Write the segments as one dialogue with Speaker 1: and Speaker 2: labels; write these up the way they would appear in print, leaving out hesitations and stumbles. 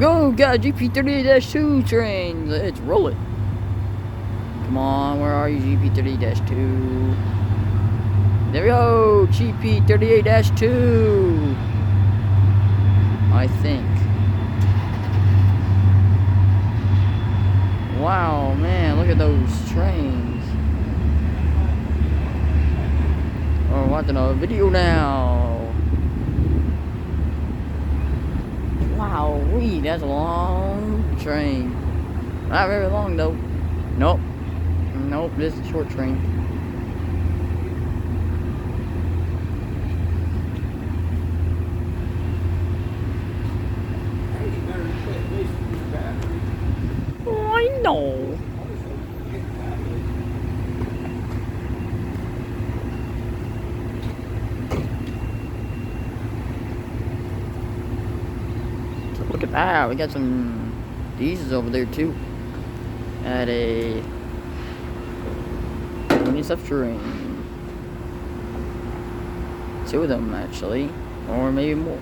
Speaker 1: go, got a GP38-2 train. Let's roll it. Come on, where are you, GP38-2? There we go, GP38-2. I think. Wow, man, look at those trains. Oh, we're watching a video now. Wow, that's a long train. Not very long though. Nope. Nope, this is a short train. Oh, I know. Look at that, we got some diesels over there too. At a stuff train. 2 of them actually, or maybe more.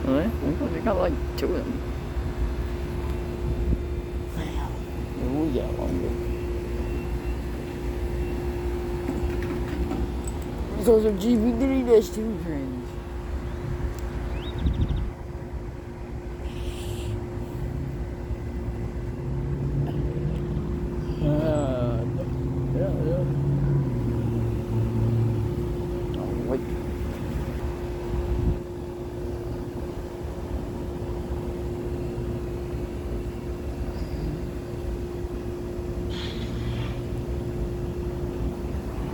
Speaker 1: Really? We got like 2 of them. Oh yeah, longer. Those are GP38-2 trains. Yeah. Oh, wait.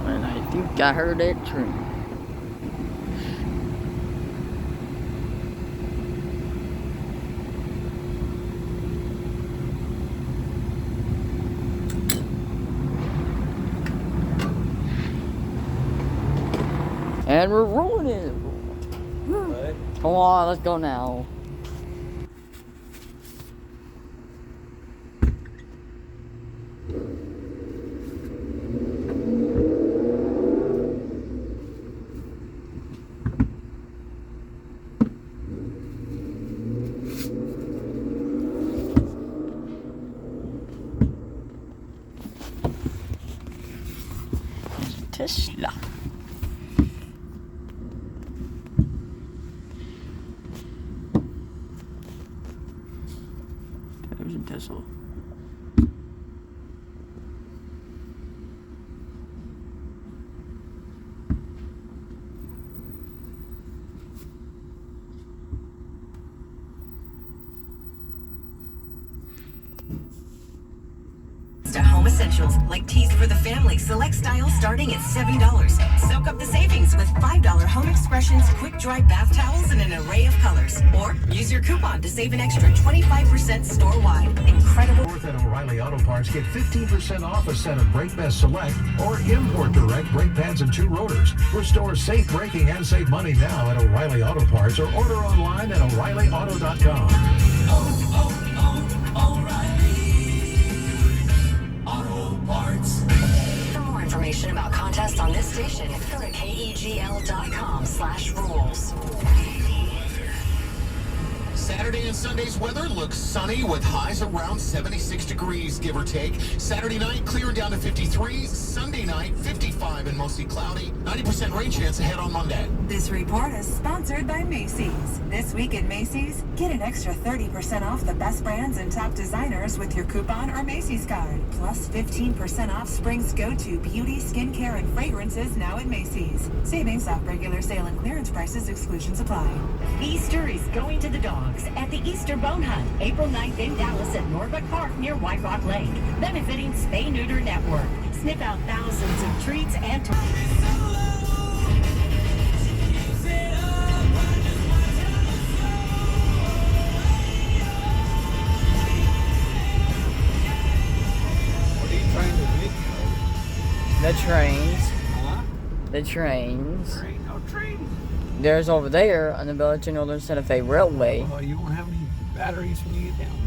Speaker 1: And I think I heard that train. And we're rolling it.
Speaker 2: What?
Speaker 1: Come on, let's go now. Tesla. There's a Tesla.
Speaker 3: To home essentials like teas for the family, select styles starting at $7. Soak up the savings with $5 Home Expressions quick dry bath towels in an array of colors. Or use your coupon to save an extra 25% store-wide. Incredible.
Speaker 4: At O'Reilly Auto Parts, get 15% off a set of Brake Best Select or Import Direct brake pads and 2 rotors. Restore safe braking and save money now at O'Reilly Auto Parts or order online at O'ReillyAuto.com.
Speaker 3: For more information about contests on this station, go to KEGL.com/rules.
Speaker 5: Saturday and Sunday's weather looks sunny with highs around 76 degrees, give or take. Saturday night, clear down to 53. Sunday night, 55 and mostly cloudy. 90% rain chance ahead on Monday.
Speaker 6: This report is sponsored by Macy's. This week at Macy's, get an extra 30% off the best brands and top designers with your coupon or Macy's card. Plus 15% off spring's go-to beauty, skincare, and fragrances now at Macy's. Savings off regular sale and clearance prices, exclusions apply.
Speaker 7: Easter is going to the dogs at the Easter Bone Hunt, April 9th in Dallas at Norwood Park near White Rock Lake, benefiting Spay Neuter Network. Sniff out thousands of treats and
Speaker 1: The trains.
Speaker 2: Huh?
Speaker 1: the trains.
Speaker 2: There ain't no trains.
Speaker 1: There's over there on the Belleville Northern Santa Fe Railway.
Speaker 2: Well, you won't have any batteries when you get down